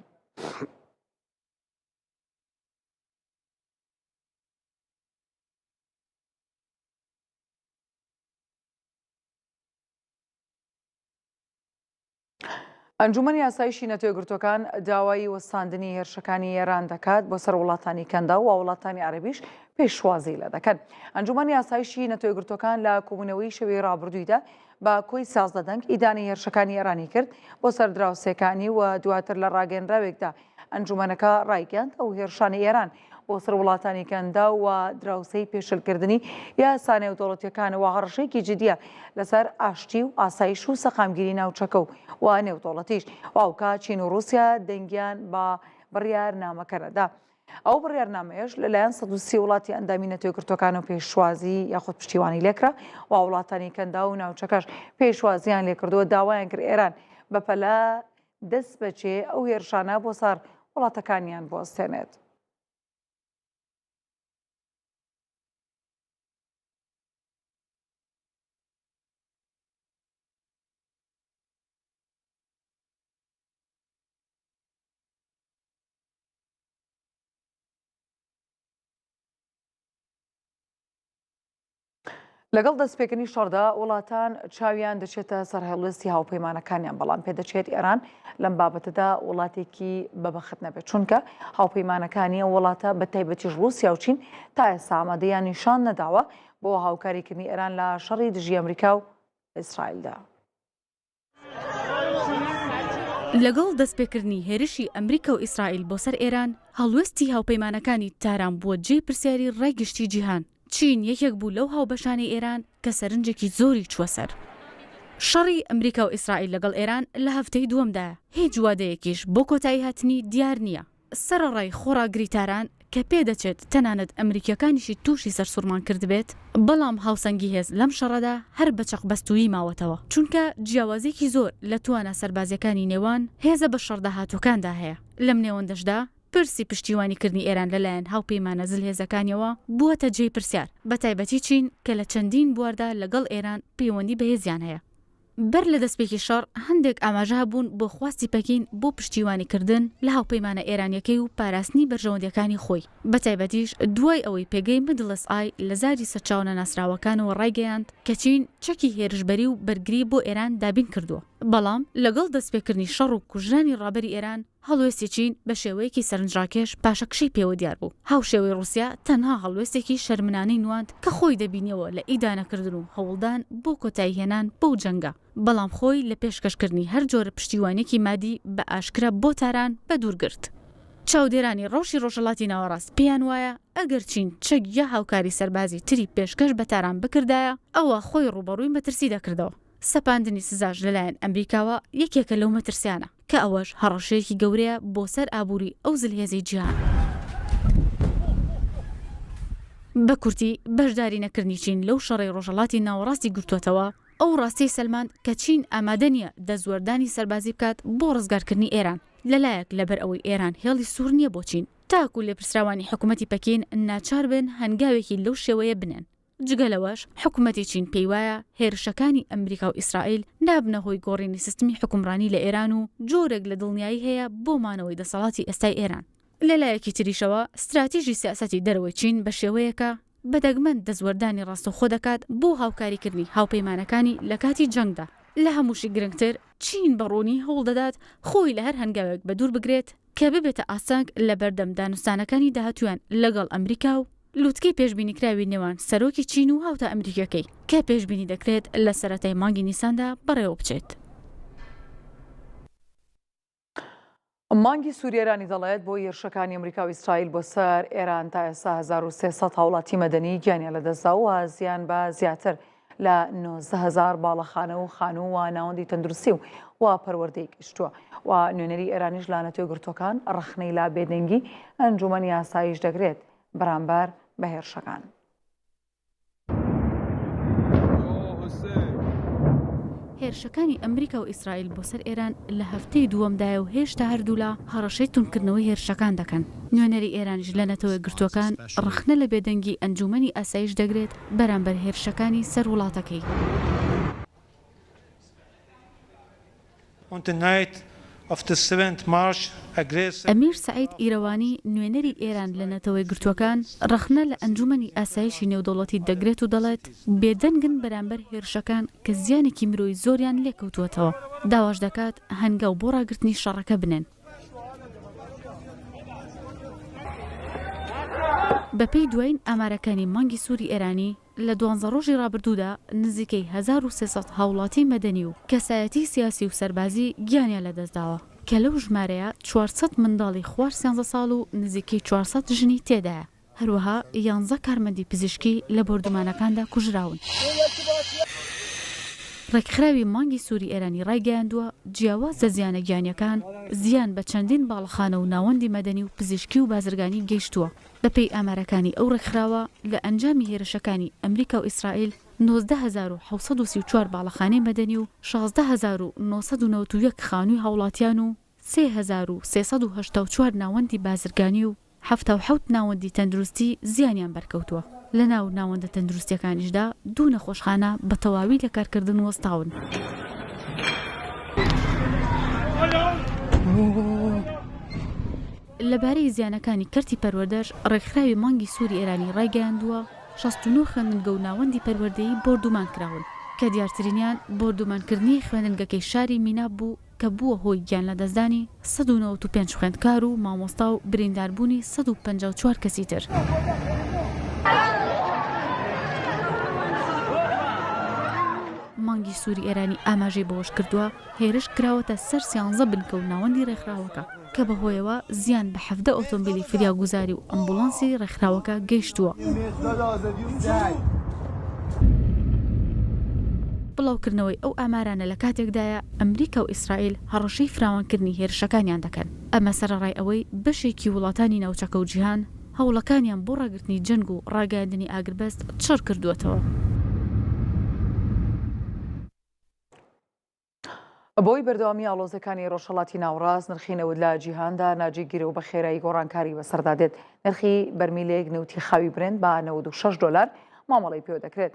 A: ئەنجومەنی ئاسایشی نەتۆ یەکگرتووەکان داوای وەستاندنی هێرشەکانی ئێران دەکات بۆ سەر وڵاتانی کەندا و وڵاتانی عەرەبیش پێشوازی لە دەکەن. ئەنجومەنی ئاسایشی نەتۆ یەکگرتووەکان لە کۆبوونەوەی شەوەی ڕابردوویدا بە کۆی 16 دەنگ ئیدانی هێرشەکانی ئێرانی کرد بۆ سەر دراوسێکانی و دواتر لە ڕاگەنراوێکدا ئەنجومەنەکە ڕایگەاند ئەو هێرشانی ئێران بۆ سەر وڵاتانی کەندا و دراوسەی پێشلکردنی یاسا نێودەوڵەتیەکانە و هەڕەشەیەکی جدیە لەسەر ئاشتی و ئاسایش و سەقامگیری ناوچەکە و نێودەوڵەتیش واوکە چین و رووسیا دەنگیان بە بڕیارنامەکەرەدا. ئەو بڕیارنامەیەش لەلایەن 130 وڵاتی ئەندامی نەتۆ یەکگرتووەکان و پێشوازی یاخود پشتیوانی لێکرا و وڵاتانی کەندا و ناوچەکەش پێشوازیان لێکردووە داوایان کرد ئێران بەپەلا دەست بەچێ ئەو هێرشانە بۆ سەر وڵاتەکانیان بوەستێنێت. لەگەڵ دەستپێکردنی شەڕدا وڵاتان چاویان دەچێتە سەر هەڵوێستی هاوپەیمانەکانیان بەڵام پێدەچێت ئێران لەم بابەتەدا وڵاتێکی بەبەخت نەبێت چونکە هاوپەیمانەکانی ئەو وڵاتە بە تایبەتیش رووسیا و چین تا ئێستا ئامادەیان نیشان نەداوە بۆ هاوکاریکردنی ئێران لە شەڕی دژی ئەمریکا و ئیسرائیلدا.
B: لەگەڵ دەستپێکردنی هێرشی ئەمریکا و ئیسرائیل بۆ سەر ئێران هەڵوێستی هاوپەیمانەکانی تاران بووە جێ پرسیاری ڕێگشتی جیهان. چین یەکێک بوو لەو هاوبەشانی ئێران کە سەرنجێکی زۆری چووە سەر. شەڕی ئەمریکا و ئیسرائیل لەگەڵ ئێران لە هەفتەی دووەمدایە هیچ وادەیەکیش بۆ کۆتایی هاتنی دیار نییە. سەرەڕای خۆراگری تاران کە پێدەچێت تەنانەت ئەمریکیەکانیشی تووشی سەرسوورمان کردبێت بەڵام هاوسەنگی هێز لەم شەڕەدا هەر بە چەقبەستووی ماوەتەوە چونکە جیاوازێکی زۆر لە توانە سەربازیەکانی نێوان هێزە بە شەڕداهاتووکاندا هەیە. لەم نێوەندەشدا پرسی پشتیوانیکردنی ئێران لەلایەن هاوپەیمانە زلهێزەکانیەوە بووەتە جێی پرسیار بە تایبەتی چین کە لە چەندین بواردا لەگەڵ ئێران پەیوەندی بەهێزیان هەیە. بەر لە دەستپێکی شەڕ هەندێک ئاماژە بوون بۆ خواستی پەکین بۆ پشتیوانیکردن لە هاوپەیمانە ئێرانیەکەی و پاراستنی بەرژەوەندەکانی خۆی بە تایبەتیش دوای ئەوەی پێگەی مدلس ئای لە زاری سەرچاونە ناسراوەکانەوە ڕایگەیاند کە چین چەکی هێرشبەری و بەرگری بۆ ئێران دابین کردووە. بەڵام لەگەڵ دەستپێکردنی شەڕ و کوژرانی ڕابەری ئێران هەڵوێستی چین بە شێوەیەکی سەرنجڕاکێش پاشەکشەی پێوە دیار بوو. هاوشێوەی رووسیا تەنها هەڵوێستێکی شەرمنانەی نواند کە خۆی دەبینەوە لە ئیدانەکردن و هەوڵدان بۆ کۆتایی هێنان بەو جەنگە بەڵام خۆی لە پێشکەشکردنی هەر جۆرە پشتیوانێکی مادی بە ئاشکرا بۆ تاران بە دوورگرت. چاودێرانی ڕەوشی ڕۆژهەڵاتی ناوەڕاست پێیان وایە ئەگەر چین چەک یا هاوکاری سەربازی تری پێشکەش بە تاران بکردایە ئەوە خۆی ڕوبەڕووی مەترسی دەکردەوە. سەپاندنی سزاش لەلایەن ئەمریکاوە یەکێکە لەو مەترسیانە کە ئەوەش هەڕەشەیەکی گەورەیە بۆ سەر ئابووری ئەو زلهێزەی جیهان. بە کورتی بەشداری نەکردنی چین لەو شەڕی ڕۆژهەڵاتی ناوەڕاستی گرتووەتەوە ئەو ڕاستی سەلمان کە چین ئامادە نییە دەزوەردانی سەربازی بکات بۆ ڕزگارکردنی ئێران لەلایەک لەبەر ئەوەی ئێران هێڵی سوور نییە بۆ چین تاکو لێپرسراوانی حکوومەتی پەکین ناچار بن هەنگاوێکی لەو شێوەیە بنێن. جگەلەوەش حکوومەتی چین پێی وایە هێرشەکانی ئەمریکا و ئیسرائیل نابنە هۆی گۆڕینی سیستمی حکومڕانی لە ئێران و جۆرێک لە دڵنیایی هەیە بۆ مانەوەی دەسەڵاتی ئێستای ئێران. لەلایەکی تریشەوە استراتیژی سیاسەتی دەرەوەی چین بە شێوەیەکە بەدەگمەن دەزوەردانی ڕاستەوخۆ دەکات بۆ هاوکاریکردنی هاوپەیمانەکانی لە کاتی جەنگدا. لە هەمووشی گرنگتر چین بەڕوونی هەوڵ دەدات خۆی لە هەر هەنگاوێک بە دوور بگرێت کە ببێتە ئاسانگ لە بەردەم دانوستانەکانی داهاتویان لەگەڵ ئەمریکا و لوتکەی پێشبینیکراوی نێوان سەرۆکی چین و هاوتا ئەمریکەکەی کە پێشبینی دەکرێت لە سەرەتای مانگی نیساندا بەڕێوە بچێت.
A: مانگی سووریێرانی دەڵێت بۆ هێرشەکانی ئەمریکا و ئیسرائیل بۆ سەر ئێران تا ئێستا 1300 هاوڵاتی مەدەنی گیانیان لەدەستدا و زیان بە زیاتر لە 19,000 باڵەخانە و خانوو و ناوەندی تەندروستی و پەروەردەی گەشتووە و نوێنەری ئێرانیش لە نەتێگرتوەکان ڕخنەی لا بێدەنگی ئەنجومەنی ئاسایش دەگرێت بەرامبەر بە هێرشەکان.
B: هێرشەکانی ئەمریکا و ئیسرائیل بۆ سەر ئێران لە هەفتەی دووەمدایە و هێشتا هەردوو لە هەڕەشەی تونکردنەوەی هێرشەکان دەکەن. نوێنەری ئێرانیش لە نەتەوە گرتوەکان ڕخنە لە بێدەنگی ئەنجومەنی ئاسایش دەگرێت بەرامبەر هێرشەکانی سەر وڵاتەکەی. ئەمیر سعید ئیرەوانی نوێنەری ئێران لە نەتەوەی گرتوەکان ڕخنە لە ئەنجومەنی ئاسایشی نێودەوڵەتی دەگرێت و دەڵێت بێدەنگن بەرامبەر هێرشەکان کە زیانێکی مرۆی زۆریان لێکەوتوەتەوە. داواش دەکات هەنگاو بۆ ڕاگررتنی شەڕەکە بنێن. بەپێی دوایین ئامارەکانی مانگی سووری ئێرانی لە 12 ڕۆژی ڕابردوودا نزیکەی 1300 هاوڵاتی مەدەنی و کەسایەتی سیاسی و سەربازی گیانیان لەدەستداوە کە لەو ژمارەیە 400 منداڵی خوار 13 ساڵ و نزیکەی 400 ژنی تێدایە. هەروەها 11 کارمەندی پزیشکی لە بۆردومانەکاندا کوژراون. ڕێکخراوی مانگی سووری ئێرانی ڕایگەیاندووە جیاواز لە زیانە گیانیەکان زیان بە چەندین باڵەخانە و ناوەندی مەدەنی و پزیشکی و بازرگانی گەیشتووە. بەپێی ئامارەکانی ئەو ڕێکخراوە لە ئەنجامی هێرشەکانی ئەمریکا و ئیسرائیل 19,734 باڵەخانەی مەدەنی و 16,991 خانووی هاوڵاتیان و 3,384 ناوەندی بازرگانی و 77 ناوەندی تەندروستی زیانیان بەرکەوتووە. لە ناو ناوەندە تەندروستیەکانیشدا 2 نەخۆشخانە بە تەواوی لە کارکردن وەستاون. لەبارەی زیانەکانی کەرتی پەروەردەش ڕێکخراوی مانگی سووری ئێرانی ڕایگەیاندووە 69 خوێندنگە و ناوەندی پەروەردەیی بۆردومان کراون کە دیارترینیان بۆردومانکردنی خوێندنگەکەی شاری میناب بوو کە بووە هۆی گیان لە دەستدانی 195 خوێندکار و مامۆستا و برینداربوونی 154 کەسی تر. مانگی سووری ئێرانی ئاماژەی بەوەش کردووە هێرش کراوەتە سەر 13 بنکە و ناوەندی ڕێکخراوەکە کە بەهۆیەوە زیان بە 17 ئۆتۆمبیلی فریاگوزاری و ئەمبوڵانسی ڕێکخراوەکە گەیشتووە. بڵاوکردنەوەی ئەو ئامارانە لە کاتێکدایە ئەمریکا و ئیسرائیل هەڕەشەی فراوانکردنی هێرشەکانیان دەکەن. ئەمە سەرەڕای ئەوەی بەشێکی وڵاتانی ناوچەکە و جیهان هەوڵەکانیان بۆ ڕاگررتنی جەنگ و ڕاگەاندنی ئاگربەست چڕ کردووەتەوە.
A: بۆی بەردەوامی ئاڵۆزەکانی ڕۆژهەڵاتی ناوڕاست نرخینەوت لە جیهاندا ناجێگیرە و بە خێرایی گۆڕانکاری بەسەردادێت. نرخی بەرمیلێک نەوتی خاوی برند بە 96 دلار مامەڵی پێوە دەکرێت.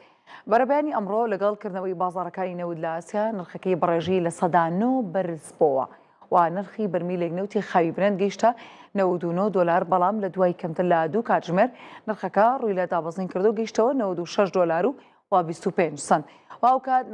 A: بەرەبیانی ئەمڕۆ لەگەڵکردنەوەی بازاڕەکانی نەوت لە ئاسیا نرخەکەی بەڕێژی لە 109 بەرز بۆوە و نرخی بەرمیلێک نەوتی خاوی برند گەیشتە 99 دلار بەڵام لە دوای کەمتر لە 2 کاتژمێر نرخەکە ڕووی لە دابەزین کردو گەیشتەوە 96 دلار و 25 سنت. واو کات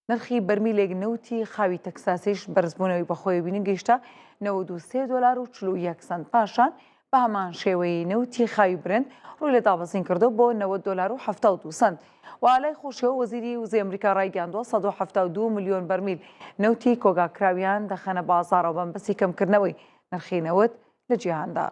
A: نرخی بەرمیلێک نەوتی خاوی تەکساسیش بەرزبوونەوەی بەخۆی بینی گەیشتە 93 دلار و 41 سنت. پاشان بە هەمان شێوەی نەوتی خاوی برند ڕووی لە دابەزین کردو بۆ 90 دلار و 72 سنت. والای خۆشیەوە وەزیری وزەی ئەمریکا ڕایگەیاندووە 172 ملیۆن بەرمیل نەوتی کۆگاکراویان دەخەنە بازاڕەوە بەمبەستی کەمکردنەوەی نرخی نەوت لە جیهاندا.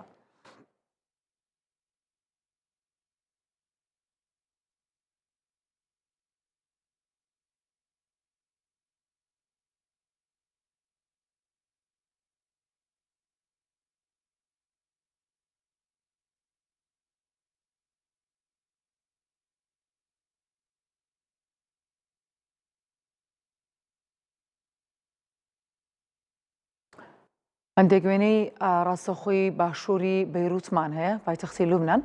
A: ئەندێگوێنەی ڕاستەخۆی باشووری بەیروتمان هەیە پایتەختی لوبنان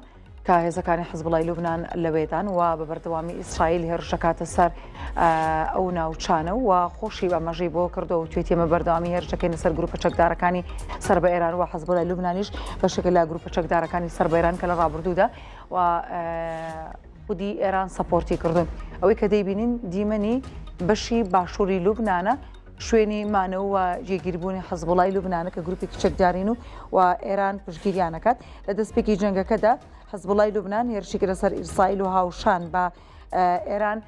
A: کە هێزەکانی حزبڵای لوبنان لەوێدان و بە بەردەوامی ئیسرائیل هێرشەکاتە سەر ئەو ناوچانە و خۆشی ئەمەژەی بۆ کردەوە و توێتی ئەمە بەردەوامی هێرشەکەی لەسەر گروپە چەکدارەکانی سەر بە ئێران و حزبڵای لوبنانیش بەشێکە لە گروپە چەکدارەکانی سەر بە ئێران کە لە ڕابردوودا و خودی ئێران سەپۆرتی کردوون. ئەوەی کە دەیبینین دیمەنی بەشی باشووری لوبنانە شوێنی مانەوە و جێگیربوونی حزبڵای لوبنانە کە گروپی کچەکدارین و ئێران پشتگیریانەکات لە دەستپێکی جەنگەکەدا حزبڵای لوبنان هێرشێکی لەسەر ئیسرائیل و هاوشان بە ئێران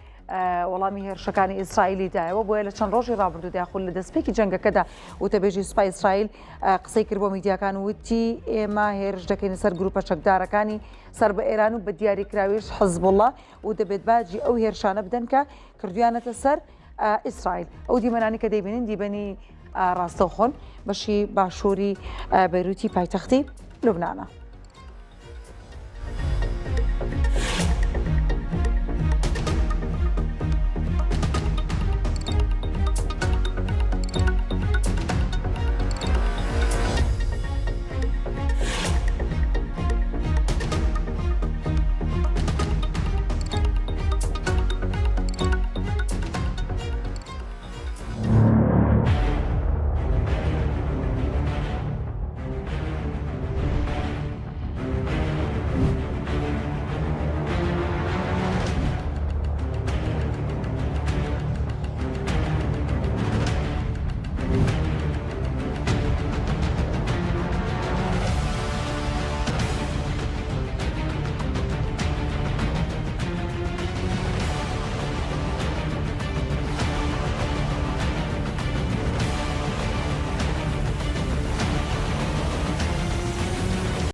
A: وەڵامی هێرشەکانی ئیسرائیلی دایەوە بۆیە لە چەند ڕۆژی ڕابردوو داخل لە دەستپێکی جەنگەکەدا وتەبێژی سوپای ئیسرائیل قسەی کرد بۆ میدیاکان وتی ئێمە هێرش دەکەین سەر گروپە چەکدارەکانی سەر بە ئێران و بە دیاریکراویش حەزبوڵڵا و دەبێت باجی ئەو هێرشانە بدەن کە کردویانەتە سەر ئیسرائیل. ئەو دیمەنانی کە دەیبینن دیبەنی ڕاستەوخۆن بەشی باشووری بەیروتی پایتەختی لوبنانە.